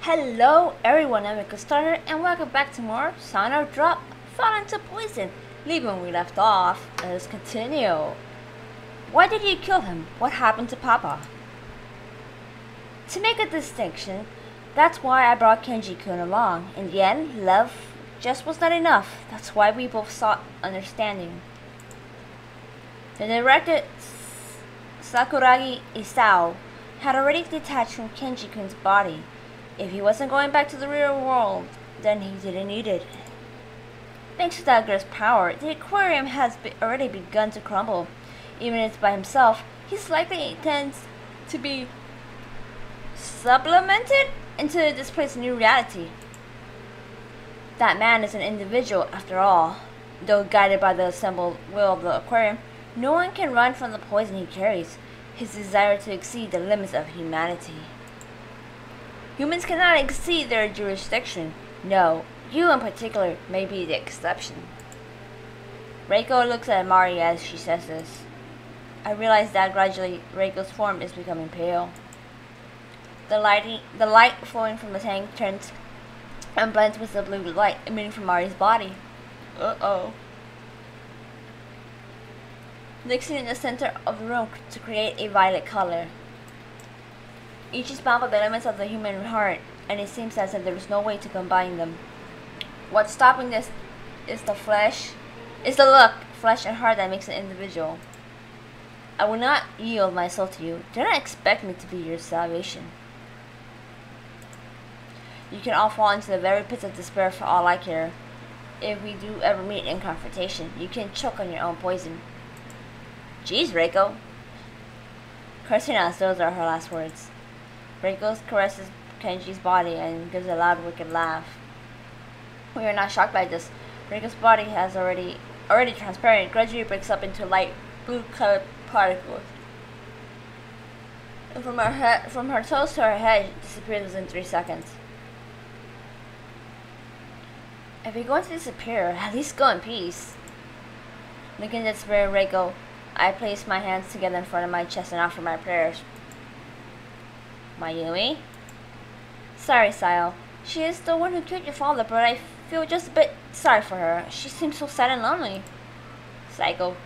Hello everyone, I'm Miko Starter and welcome back to more Sayo Drop Fall into Poison. Leaving where we left off, let's continue. Why did you kill him? What happened to Papa? To make a distinction, that's why I brought Kenji-kun along. In the end, love just was not enough. That's why we both sought understanding. The director Sakuragi Isao had already detached from Kenji-kun's body. If he wasn't going back to the real world, then he didn't need it. Thanks to that girl's power, the aquarium has already begun to crumble. Even if it's by himself, he's likely intends to be supplemented into this place's new reality. That man is an individual after all. Though guided by the assembled will of the aquarium, no one can run from the poison he carries, his desire to exceed the limits of humanity. Humans cannot exceed their jurisdiction. No, you in particular may be the exception. Reiko looks at Mari as she says this. I realize that gradually Reiko's form is becoming pale. The light flowing from the tank turns and blends with the blue light emitting from Mari's body. Uh-oh. Mixing in the center of the room to create a violet color. Each is bound by the elements of the human heart, and it seems as if there is no way to combine them. What's stopping this is the look, flesh and heart that makes an individual. I will not yield my soul to you. Do not expect me to be your salvation. You can all fall into the very pits of despair for all I care. If we do ever meet in confrontation, you can choke on your own poison. Jeez, Reiko. Cursing us, those are her last words. Reiko caresses Kenji's body and gives a loud, wicked laugh. We are not shocked by this. Reiko's body has already transparent, gradually breaks up into light blue-colored particles. And from her toes to her head, it disappears within 3 seconds. If you're going to disappear, at least go in peace. Looking at despair, Reiko, I place my hands together in front of my chest and offer my prayers. Mayumi? Sorry, Sayo. She is the one who killed your father, but I feel just a bit sorry for her. She seems so sad and lonely. Psycho.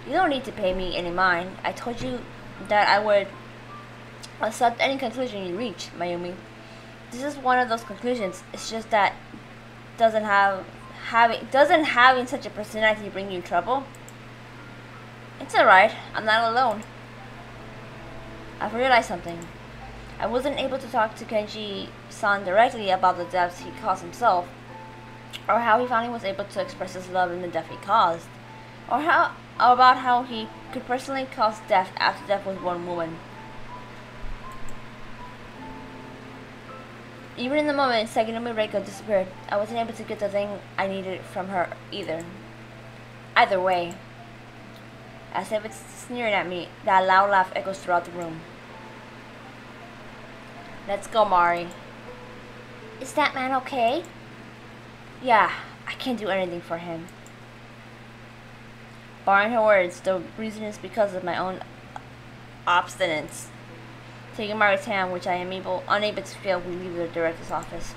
You don't need to pay me any mind. I told you that I would accept any conclusion you reach, Mayumi. This is one of those conclusions. It's just that doesn't having such a personality bring you trouble? It's alright. I'm not alone. I've realized something. I wasn't able to talk to Kenji-san directly about the deaths he caused himself, or how he finally was able to express his love in the death he caused, or about how he could personally cause death after death was one woman. Even in the moment Saginumi Reiko disappeared, I wasn't able to get the thing I needed from her either. Either way. As if it's sneering at me, that loud laugh echoes throughout the room. Let's go, Mari. Is that man okay? Yeah, I can't do anything for him. Barring her words, the reason is because of my own obstinance. Taking Mari's hand, which I am unable to feel, we leave the director's office.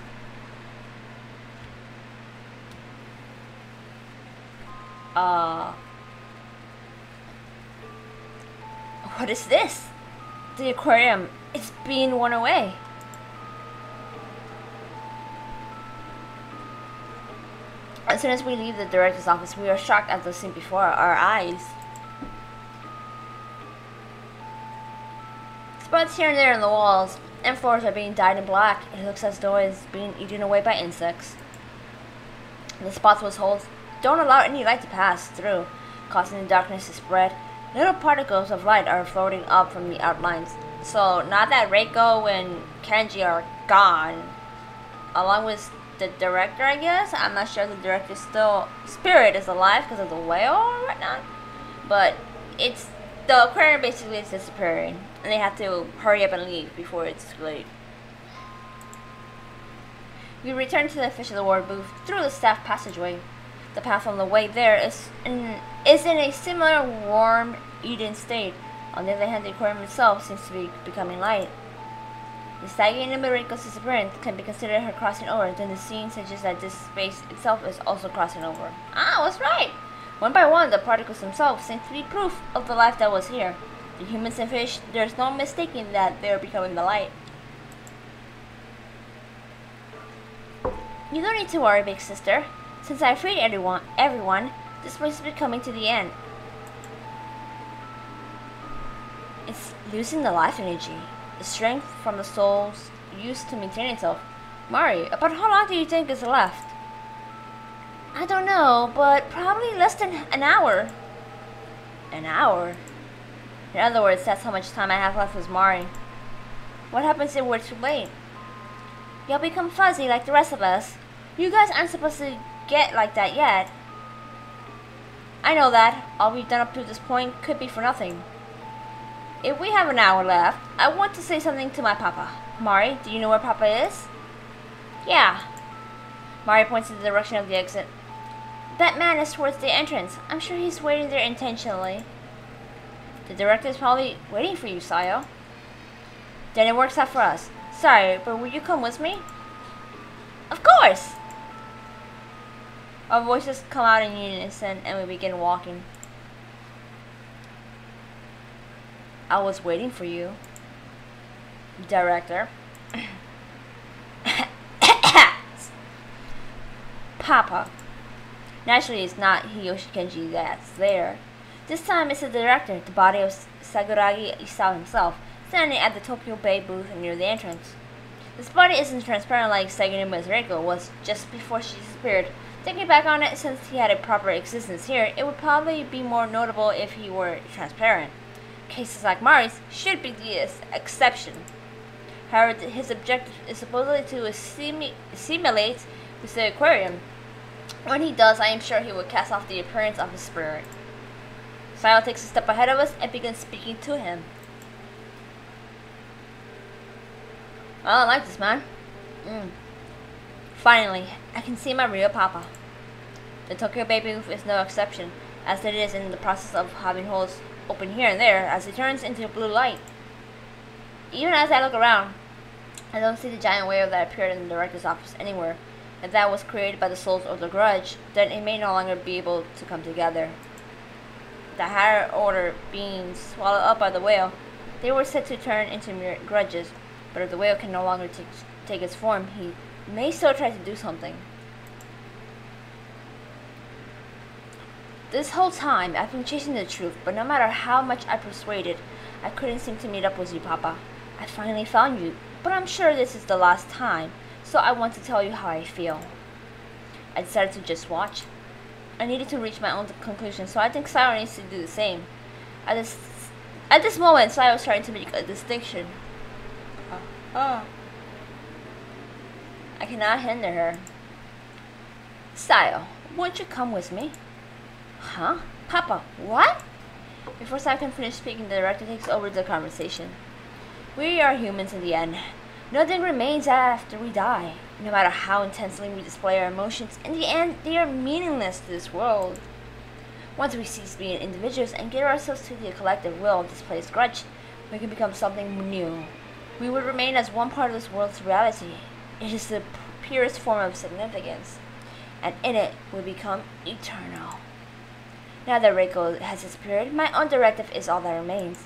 What is this? The aquarium. It's being worn away. As soon as we leave the director's office, we are shocked at the scene before our eyes. Spots here and there in the walls and floors are being dyed in black. It looks as though it's being eaten away by insects. The spots with holes don't allow any light to pass through, causing the darkness to spread. Little particles of light are floating up from the outlines. So now that Reiko and Kenji are gone, along with the director, I guess. I'm not sure if the director's spirit is alive because of the whale or whatnot. But the aquarium basically is disappearing, and they have to hurry up and leave before it's too late. We return to the fish of the ward booth through the staff passageway. The path on the way there is in a similar warm, Eden state. On the other hand, the aquarium itself seems to be becoming light. The sagging in the Rico's disappearance can be considered her crossing over, then the scene suggests that this space itself is also crossing over. Ah, I was right! One by one, the particles themselves seem to be proof of the life that was here. The humans and fish, there's no mistaking that they are becoming the light. You don't need to worry, big sister. Since I freed everyone, this place is coming to the end. It's losing the life energy, the strength from the souls used to maintain itself. Mari, about how long do you think is left? I don't know, but probably less than an hour. An hour? In other words, that's how much time I have left with Mari. What happens if we're too late? You'll become fuzzy like the rest of us. You guys aren't supposed to get like that yet. I know that. All we've done up to this point could be for nothing. If we have an hour left, I want to say something to my papa. Mari, do you know where papa is? Yeah. Mari points in the direction of the exit. That man is towards the entrance. I'm sure he's waiting there intentionally. The director is probably waiting for you, Sayo. Then it works out for us. Sorry, but will you come with me? Of course! Our voices come out in unison and we begin walking. I was waiting for you. Director. Papa. Naturally, it's not Hiyoshi Kenji that's there. This time it's the director, the body of Saguragi Isao himself, standing at the Tokyo Bay booth near the entrance. This body isn't transparent like Saganima's Reiko was just before she disappeared. Thinking back on it, since he had a proper existence here, it would probably be more notable if he were transparent. Cases like Mari's should be the exception. However, his objective is supposedly to assimilate with the aquarium. When he does, I am sure he will cast off the appearance of his spirit. Sayo takes a step ahead of us and begins speaking to him. I don't like this, man. Finally, I can see my real papa. The Tokyo Bay booth is no exception, as it is in the process of having holes open here and there as it turns into blue light. Even as I look around, I don't see the giant whale that appeared in the director's office anywhere. If that was created by the souls of the grudge, then it may no longer be able to come together. The higher order beings swallowed up by the whale, they were said to turn into mere grudges, but if the whale can no longer take its form, he may still try to do something. This whole time, I've been chasing the truth, but no matter how much I persuaded, I couldn't seem to meet up with you, Papa. I finally found you, but I'm sure this is the last time, so I want to tell you how I feel. I decided to just watch. I needed to reach my own conclusion, so I think Sayo needs to do the same. At this moment, Sayo was trying to make a distinction. I cannot hinder her. Sayo, won't you come with me? Huh? Papa, what? Before Sayo can finish speaking, the director takes over the conversation. We are humans in the end. Nothing remains after we die. No matter how intensely we display our emotions, in the end, they are meaningless to this world. Once we cease being individuals and give ourselves to the collective will of displaced grudge, we can become something new. We would remain as one part of this world's reality. It is the purest form of significance, and in it we become eternal. Now that Reiko has disappeared, my own directive is all that remains.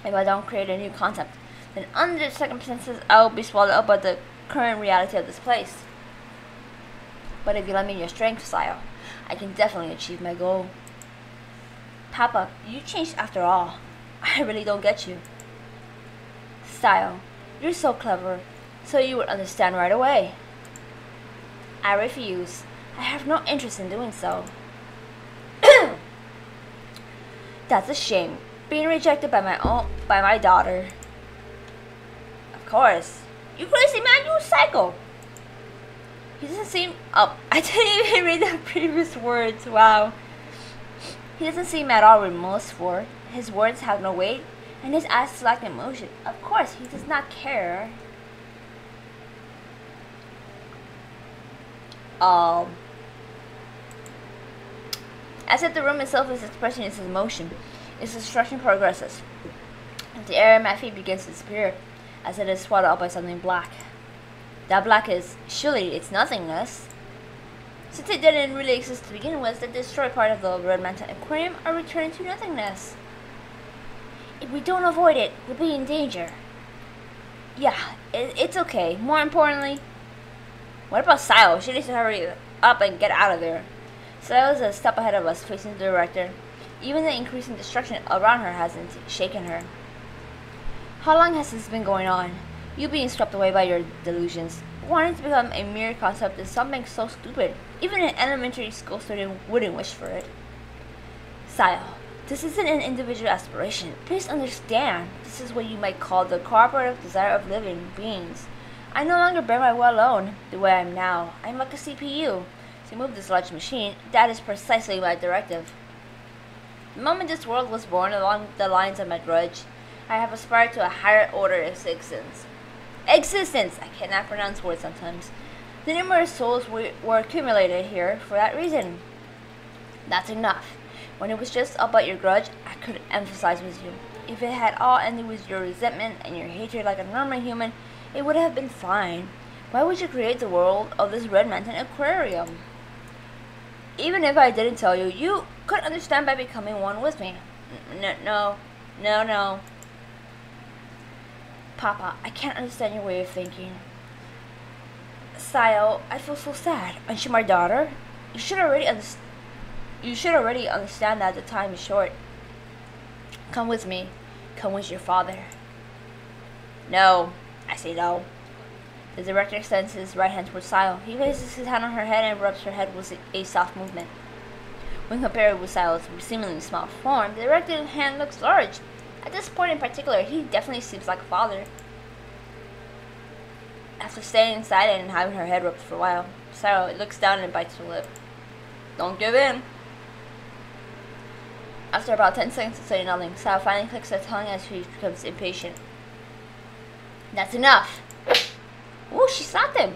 If I don't create a new concept, then under the circumstances I will be swallowed up by the current reality of this place. But if you lend me your strength, Sayo, I can definitely achieve my goal. Papa, you changed after all. I really don't get you. Sayo, you're so clever, so you would understand right away. I refuse. I have no interest in doing so. That's a shame. Being rejected by my daughter. Of course. You crazy man, you psycho. He doesn't seem I didn't even read the previous words. Wow. He doesn't seem at all remorseful. His words have no weight, and his eyes lack emotion. Of course, he does not care. As if the room itself is expressing its emotion, its destruction progresses. The air at my feet begins to disappear. as it is swallowed up by something black. That black is, surely it's nothingness. Since it didn't really exist to begin with, the destroyed part of the red Manten Aquarium are returning to nothingness. If we don't avoid it, we'll be in danger. Yeah, it's okay. More importantly, what about Sayo? She needs to hurry up and get out of there. Sayo is a step ahead of us, facing the director. Even the increasing destruction around her hasn't shaken her. How long has this been going on? You being swept away by your delusions. Wanting to become a mere concept is something so stupid. Even an elementary school student wouldn't wish for it. Sayo, this isn't an individual aspiration. Please understand, this is what you might call the cooperative desire of living beings. I no longer bear my will alone, the way I am now. I'm like a CPU. To move this large machine, that is precisely my directive. The moment this world was born along the lines of my grudge, I have aspired to a higher order of existence. Existence! I cannot pronounce words sometimes. The numerous souls were accumulated here for that reason. That's enough. When it was just about your grudge, I could emphasize with you. If it had all ended with your resentment and your hatred like a normal human, it would have been fine. Why would you create the world of this red Manten Aquarium? Even if I didn't tell you, you could understand by becoming one with me. No. Papa, I can't understand your way of thinking. Sayo, I feel so sad. Aren't you my daughter? You should already understand that the time is short. Come with me. Come with your father. No. I say no. The director extends his right hand towards Sayo. He places his hand on her head and rubs her head with a soft movement. When compared with Sayo's seemingly small form, the director's hand looks large. At this point in particular, he definitely seems like a father. After staying silent and having her head rubbed for a while, Sayo looks down and bites her lip. Don't give in. After about 10 seconds of saying nothing, Sayo finally clicks her tongue as she becomes impatient. That's enough! Ooh, she slapped him!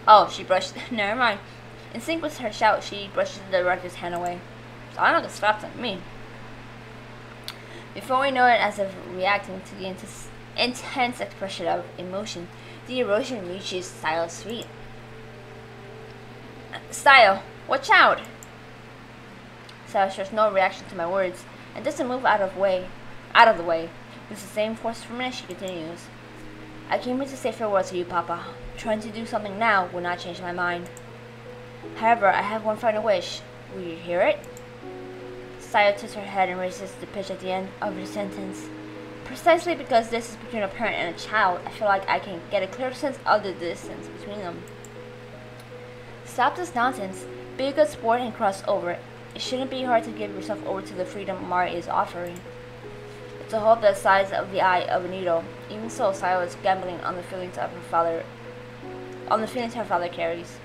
Oh, she brushed. Never mind. In sync with her shout, she brushes the director's hand away. So I'm not gonna slap at me. Before we know it, as if reacting to the intense expression of emotion, the erosion reaches Sayo's feet. Sayo, watch out! Sayo shows no reaction to my words and doesn't move out of the way. With the same force for a minute, she continues. I came here to say farewell to you, Papa. Trying to do something now will not change my mind. However, I have one final wish. Will you hear it? Sayo tilts her head and raises the pitch at the end of her sentence. Precisely because this is between a parent and a child, I feel like I can get a clear sense of the distance between them. Stop this nonsense. Be a good sport and cross over. It shouldn't be hard to give yourself over to the freedom Mari is offering. It's a hope the size of the eye of a needle. Even so, Sayo is gambling on the feelings of her father. On the feelings her father carries.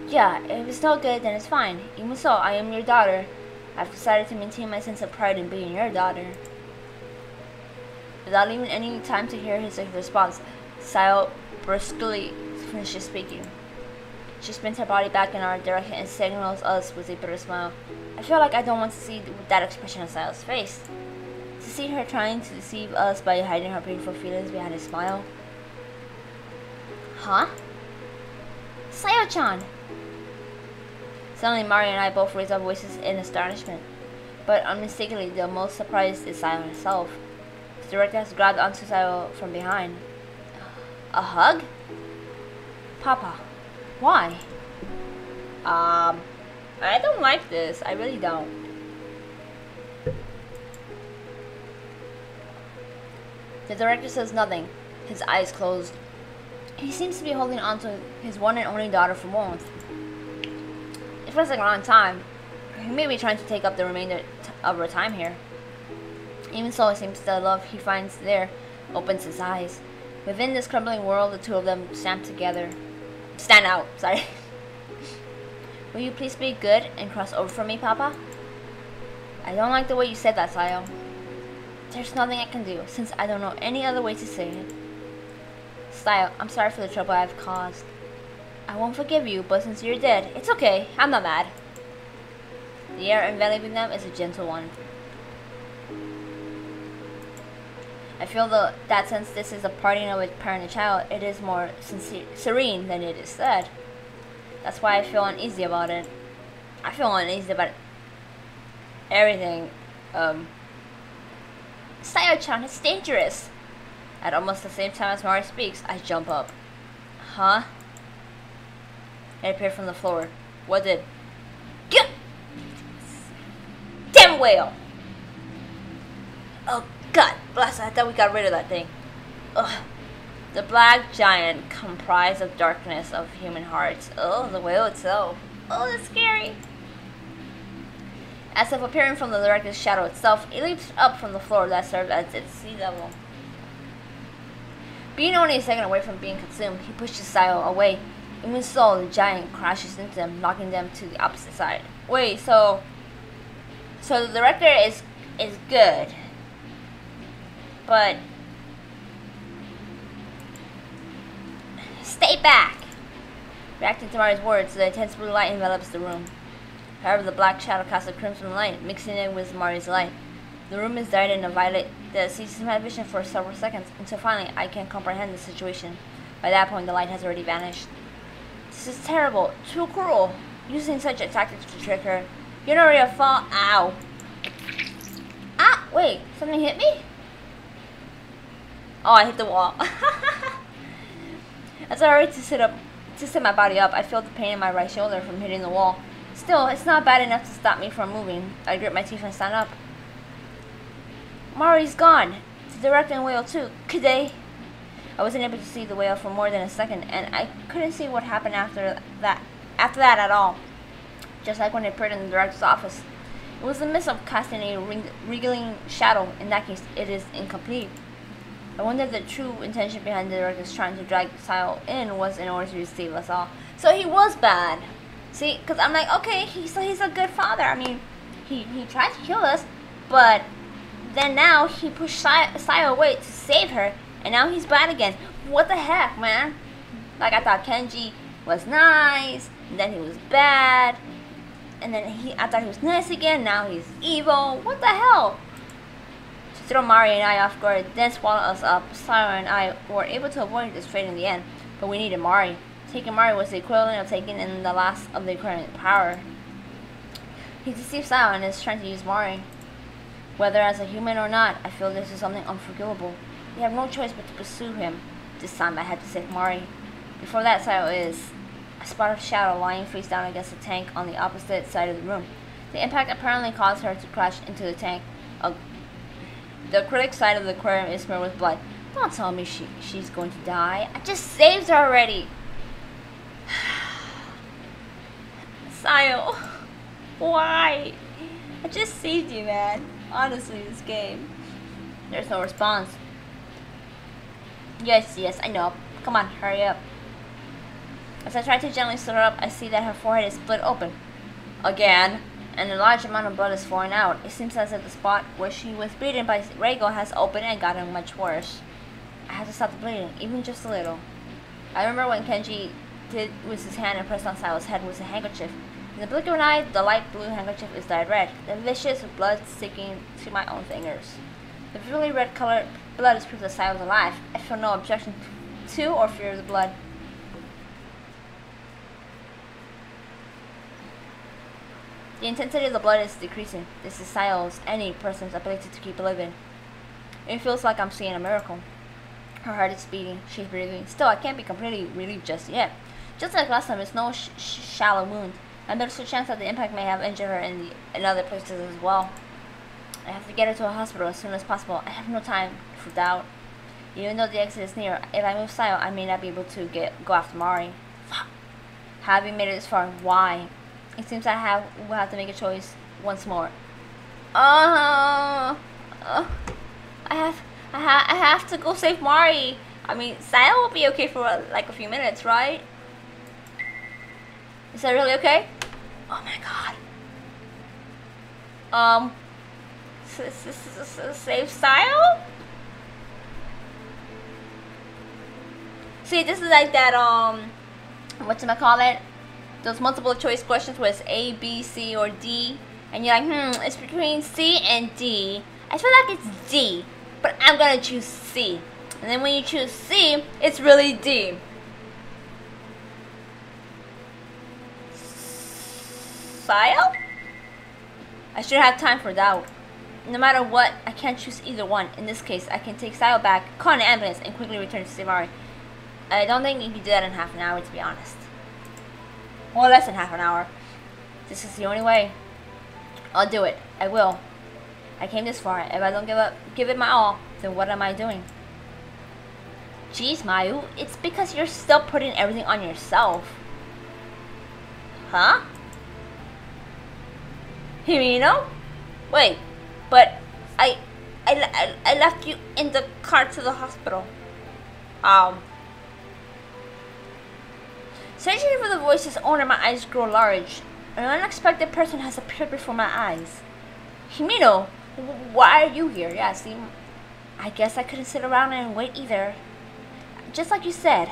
Yeah, if it's no good, then it's fine. Even so, I am your daughter. I've decided to maintain my sense of pride in being your daughter. Without even any time to hear his response, Sayo brusquely finishes speaking. She spins her body back in our direction and signals us with a bitter smile. I feel like I don't want to see that expression on Sayo's face. To see her trying to deceive us by hiding her painful feelings behind a smile. Huh? Sayo-chan! Suddenly, Mari and I both raise our voices in astonishment. But unmistakably, the most surprised is Sayo herself. The director has grabbed onto Sayo from behind. A hug? Papa, why? I don't like this. I really don't. The director says nothing, his eyes closed. He seems to be holding on to his one and only daughter for warmth. It feels like a long time. He may be trying to take up the remainder of her time here. Even so, it seems the love he finds there opens his eyes. Within this crumbling world, the two of them stand out. Sorry. Will you please be good and cross over for me, Papa? I don't like the way you said that, Sayo. There's nothing I can do, since I don't know any other way to say it. Sayo, I'm sorry for the trouble I've caused. I won't forgive you, but since you're dead, it's okay. I'm not mad. The air enveloping them is a gentle one. I feel that since this is a parting of a parent and child, it is more serene than it is said. That's why I feel uneasy about it. I feel uneasy about everything. Sayo-chan, it's dangerous. At almost the same time as Mari speaks, I jump up. Huh? It appeared from the floor. What did? Get! Damn whale! Oh God, bless! I thought we got rid of that thing. Ugh. The black giant comprised of darkness of human hearts. Oh, the whale itself. Oh, that's scary. As if appearing from the director's shadow itself, it leaps up from the floor that served as its sea level. Being only a second away from being consumed, he pushes Sayo away. Even so, the giant crashes into them, knocking them to the opposite side. Wait, so the director is good, but stay back. Reacting to Mari's words, the intense blue light envelops the room. However, the black shadow casts a crimson light, mixing it with Mari's light. The room is dyed in a violet that seizes my vision for several seconds, until finally I can comprehend the situation. By that point, the light has already vanished. This is terrible, too cruel. Using such a tactic to trick her. You're not ready to fall. Ow. Ah, wait, something hit me? Oh, I hit the wall. As I hurry to sit my body up, I feel the pain in my right shoulder from hitting the wall. Still, it's not bad enough to stop me from moving. I grit my teeth and stand up. Mari's gone. The director and whale too. Could they? I wasn't able to see the whale for more than a second, and I couldn't see what happened after that at all. Just like when it appeared in the director's office. It was the midst of casting a wriggling shadow. In that case, it is incomplete. I wonder if the true intention behind the director's trying to drag Sayo in was in order to save us all. So he was bad. See, because I'm like, okay, he's a good father. I mean, he tried to kill us, but then now he pushed Sayo away to save her, and now he's bad again. What the heck, man? Like, I thought Kenji was nice, and then he was bad, and then I thought he was nice again, now he's evil. What the hell? To throw Mari and I off guard, then swallow us up, Sayo and I were able to avoid this fate in the end, but we needed Mari. Taking Mari was the equivalent of taking in the last of the aquarium's power. He deceived Sayo and is trying to use Mari. Whether as a human or not, I feel this is something unforgivable. We have no choice but to pursue him. This time I had to save Mari. Before that, Sayo is a spot of shadow lying face down against the tank on the opposite side of the room. The impact apparently caused her to crash into the tank. The acrylic side of the aquarium is smeared with blood. Don't tell me she's going to die. I just saved her already. Sayo, why? I just saved you, man. Honestly, this game. There's no response. Yes, I know. Come on, hurry up. As I try to gently sit her up, I see that her forehead is split open. Again. And a large amount of blood is pouring out. It seems as if the spot where she was beaten by Reigo has opened and gotten much worse. I have to stop the bleeding, even just a little. I remember when Kenji did with his hand and pressed on Sayo's head with a handkerchief. In the blink of an eye, the light blue handkerchief is dyed red, the vicious blood sticking to my own fingers. The vividly red colored blood is proof that Sayo is alive. I feel no objection to or fear of the blood. The intensity of the blood is decreasing. This is Sayo's, any person's ability to keep living. It feels like I'm seeing a miracle. Her heart is beating, she's breathing. Still, I can't be completely relieved just yet. Just like last time, it's no shallow wound. And there's a chance that the impact may have injured her in other places as well. I have to get her to a hospital as soon as possible. I have no time for doubt. Even though the exit is near, if I move Sayo, I may not be able to go after Mari. Fuck. Having made it this far, why? It seems I will have to make a choice once more. I have to go save Mari. I mean, Sayo will be okay for like a few minutes, right? Is that really okay? Oh my god. Save Sayo? See, this is like that, whatchamacallit? Those multiple choice questions where it's A, B, C, or D. And you're like, it's between C and D. I feel like it's D. but I'm gonna choose C. And then when you choose C, it's really D. Sayo? I should have time for doubt. No matter what, I can't choose either one. In this case, I can take Sayo back, call an ambulance, and quickly return to save Mari. I don't think you can do that in half an hour, to be honest. Or less than half an hour. This is the only way. I'll do it. I will. I came this far. If I don't give it my all, then what am I doing? Jeez, Mayu, it's because you're still putting everything on yourself. Huh? Himeno? Wait, but I left you in the car to the hospital. Searching for the voice's owner, my eyes grow large. An unexpected person has appeared before my eyes. Himeno, why are you here? Yeah, see, I guess I couldn't sit around and wait either. Just like you said,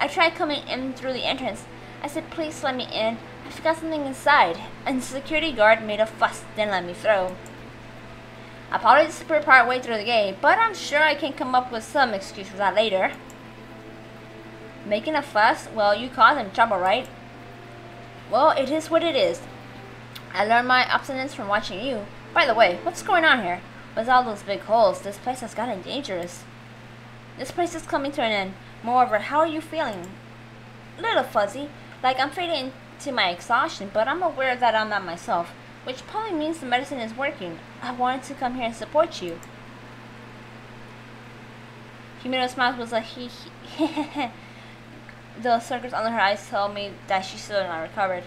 I tried coming in through the entrance. I said, please let me in. I forgot something inside. And the security guard made a fuss, then let me through. I probably disappeared part way through the gate, but I'm sure I can come up with some excuse for that later. Making a fuss? Well, you caused him trouble, right? Well, it is what it is. I learned my abstinence from watching you. By the way, what's going on here? With all those big holes, this place has gotten dangerous. This place is coming to an end. Moreover, how are you feeling? A little fuzzy, like I'm fading into my exhaustion, but I'm aware that I'm not myself, which probably means the medicine is working. I wanted to come here and support you. Himeno's mouth was a he. The circles under her eyes tell me that she's still not recovered,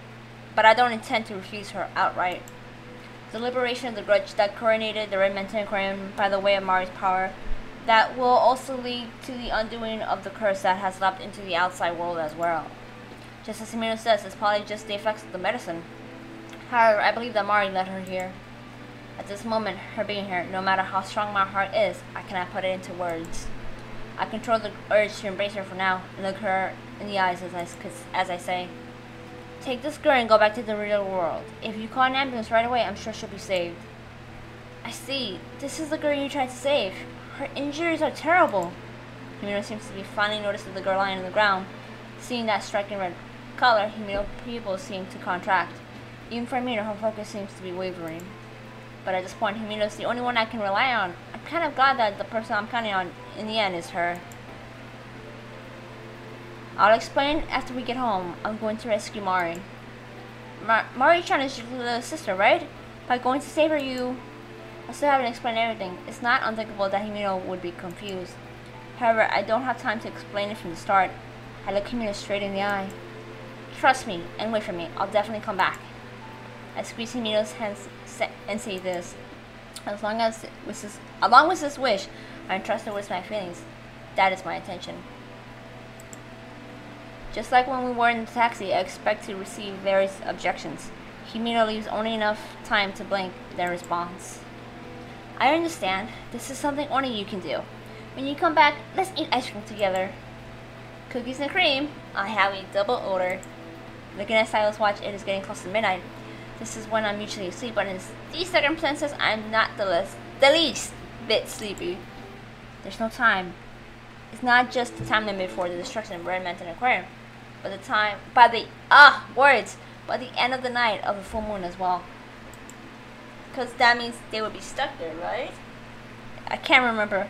but I don't intend to refuse her outright. The liberation of the grudge that coronated the Manten Aquarium by the way of Mari's power, that will also lead to the undoing of the curse that has leapt into the outside world as well. Just as Himeno says, it's probably just the effects of the medicine. However, I believe that Mari led her here. At this moment, her being here, no matter how strong my heart is, I cannot put it into words. I control the urge to embrace her for now and look her in the eyes as I say, take this girl and go back to the real world. If you call an ambulance right away, I'm sure she'll be saved. I see. This is the girl you tried to save. Her injuries are terrible. Himeno seems to be finally noticing the girl lying on the ground. Seeing that striking red color, Himeno's pupils seem to contract. Even for Himeno, her focus seems to be wavering. But at this point, Himeno's the only one I can rely on. I'm kind of glad that the person I'm counting on in the end is her. I'll explain after we get home. I'm going to rescue Mari. Mari's trying to rescue the sister, right? By going to save her, I still haven't explained everything. It's not unthinkable that Himeno would be confused. However, I don't have time to explain it from the start. I look Himeno straight in the eye. Trust me and wait for me. I'll definitely come back. I squeeze Himeno's hands and say this. Along with this wish, I entrust her with my feelings. That is my intention. Just like when we were in the taxi, I expect to receive various objections. Himeno leaves only enough time to blink, then responds. I understand. This is something only you can do. When you come back, let's eat ice cream together. Cookies and cream. I have a double order. Looking at Sayo's watch, it is getting close to midnight. This is when I'm usually asleep, but in these circumstances, I'm not the least bit sleepy. There's no time. It's not just the time limit for the destruction of Manten Aquarium, but by the end of the night of the full moon as well. Because that means they would be stuck there, right? I can't remember.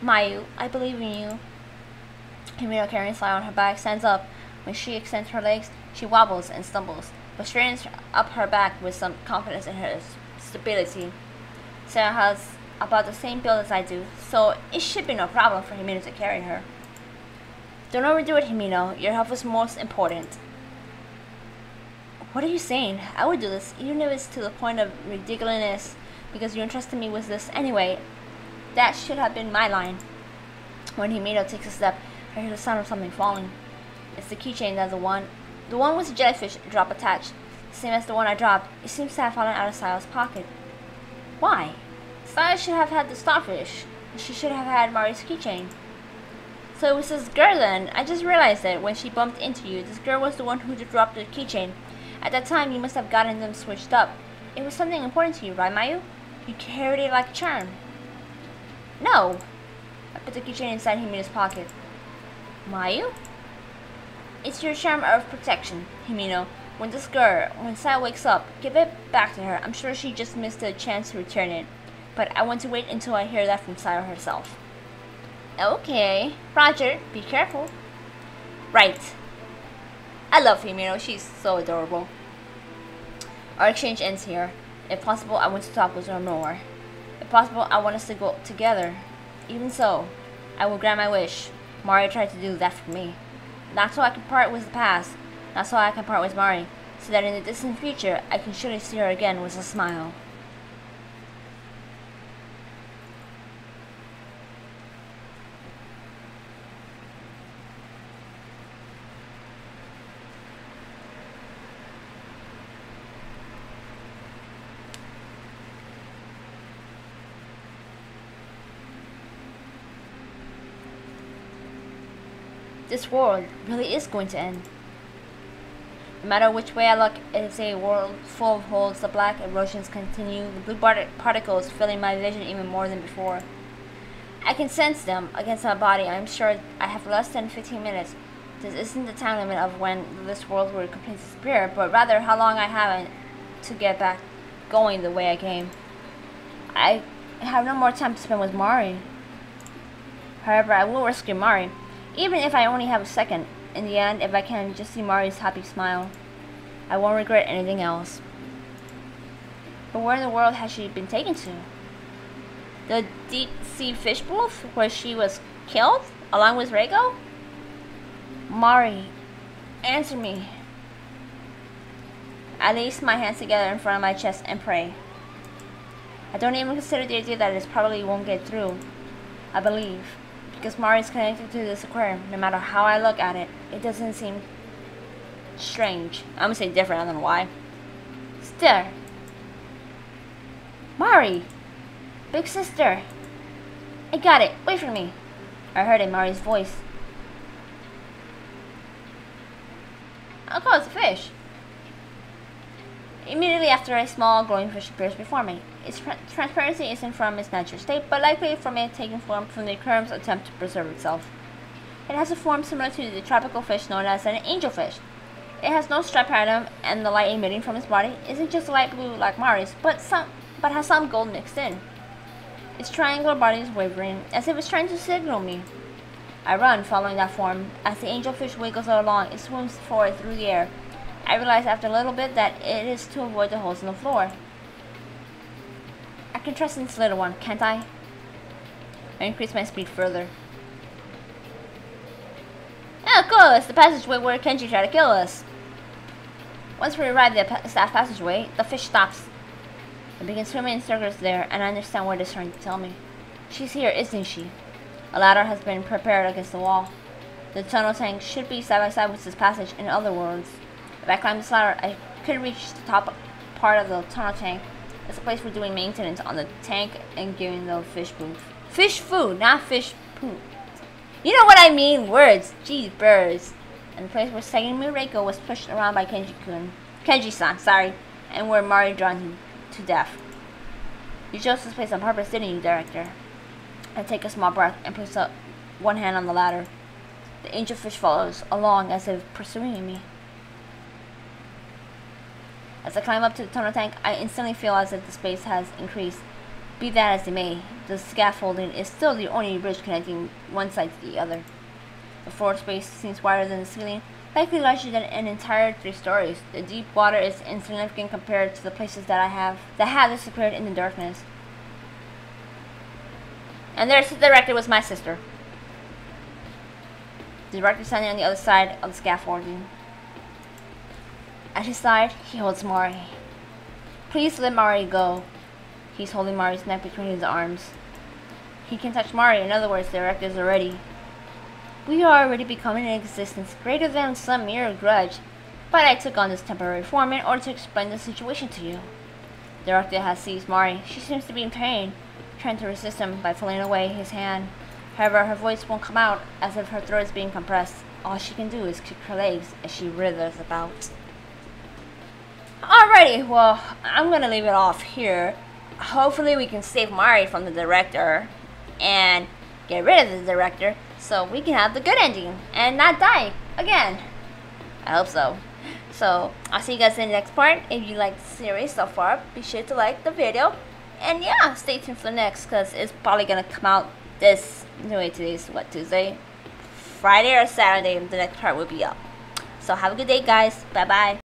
Mayu, I believe in you. Himeno, carrying Sayo on her back, stands up. When she extends her legs, she wobbles and stumbles, but straightens up her back with some confidence in her stability. Sayo has about the same build as I do, so it should be no problem for Himeno to carry her. Don't overdo it, Himeno. Your health is most important. What are you saying? I would do this, even if it's to the point of ridiculousness, because you entrusted me with this anyway. That should have been my line. When Himeno takes a step, I hear the sound of something falling. It's the keychain that's the one with the jellyfish drop attached. Same as the one I dropped. It seems to have fallen out of Sayo's pocket. Why? Sayo should have had the starfish. She should have had Mari's keychain. So it was this girl then. I just realized that when she bumped into you, this girl was the one who dropped the keychain. At that time, you must have gotten them switched up. It was something important to you, right, Mayu? You carried it like a charm. No! I put the keychain inside Himeno's pocket. Mayu? It's your charm of protection, Himeno. When Sayo wakes up, give it back to her. I'm sure she just missed a chance to return it. But I want to wait until I hear that from Sayo herself. Okay. Roger, be careful. Right. I love Himeno, she's so adorable. Our exchange ends here. If possible, I want to talk with her more. If possible, I want us to go together. Even so, I will grant my wish. Mari tried to do that for me. Not so I can part with the past, not so I can part with Mari, so that in the distant future, I can surely see her again with a smile. This world really is going to end. No matter which way I look, it is a world full of holes. The black erosions continue, the blue particles filling my vision even more than before. I can sense them against my body. I'm sure I have less than 15 minutes. This isn't the time limit of when this world will completely disappear, but rather how long I have to get back going the way I came. I have no more time to spend with Mari. However, I will rescue Mari. Even if I only have a second, in the end, if I can just see Mari's happy smile, I won't regret anything else. But where in the world has she been taken to? The deep sea fish booth where she was killed along with Reiko? Mari, answer me. I lace my hands together in front of my chest and pray. I don't even consider the idea that it probably won't get through. I believe. Because Mari is connected to this aquarium, no matter how I look at it, it doesn't seem strange. I'm gonna say different, I don't know why. Still. Mari! Big sister! I got it, wait for me! I heard in Mari's voice. I'll call it a fish. Immediately after, a small glowing fish appears before me. Its transparency isn't from its natural state, but likely from it taking form from the aquarium's attempt to preserve itself. It has a form similar to the tropical fish known as an angelfish. It has no stripe pattern, and the light emitting from its body isn't just light blue like Mari's, but has some gold mixed in. Its triangular body is wavering, as if it's trying to signal me. I run, following that form. As the angelfish wiggles along, it swims forward through the air. I realize after a little bit that it is to avoid the holes in the floor. I can trust in this little one, can't I? I increase my speed further. Oh, cool! It's the passageway where Kenji tried to kill us. Once we arrive at the staff passageway, the fish stops. I begin swimming in circles there, and I understand what it's trying to tell me. She's here, isn't she? A ladder has been prepared against the wall. The tunnel tank should be side by side with this passage, in other words. If I climb this ladder, I could reach the top part of the tunnel tank. It's a place for doing maintenance on the tank and giving the fish food. Fish food, not fish poop. You know what I mean? Words. Gee, birds. And the place where Sayumi Reiko was pushed around by Kenji-san, sorry, and where Mari drawn to death. You chose this place on purpose, didn't you, director? I take a small breath and place one hand on the ladder. The angelfish follows along as if pursuing me. As I climb up to the tunnel tank, I instantly feel as if the space has increased. Be that as it may, the scaffolding is still the only bridge connecting one side to the other. The floor space seems wider than the ceiling, likely larger than an entire 3 stories. The deep water is insignificant compared to the places that have disappeared in the darkness. And there's the director with my sister. The director standing on the other side of the scaffolding. At his side, he holds Mari. Please let Mari go. He's holding Mari's neck between his arms. He can touch Mari, in other words, the director is already. We are already becoming an existence greater than some mere grudge, but I took on this temporary form in order to explain the situation to you. The director has seized Mari. She seems to be in pain, trying to resist him by pulling away his hand. However, her voice won't come out, as if her throat is being compressed. All she can do is kick her legs as she writhers about. Alrighty, well, I'm gonna leave it off here. Hopefully we can save Mari from the director. and get rid of the director so we can have the good ending and not die again. I hope so. So I'll see you guys in the next part. If you like the series so far, be sure to like the video. And yeah, stay tuned for the next, because it's probably going to come out today's what, Tuesday? Friday or Saturday, the next part will be up. So have a good day, guys. Bye bye.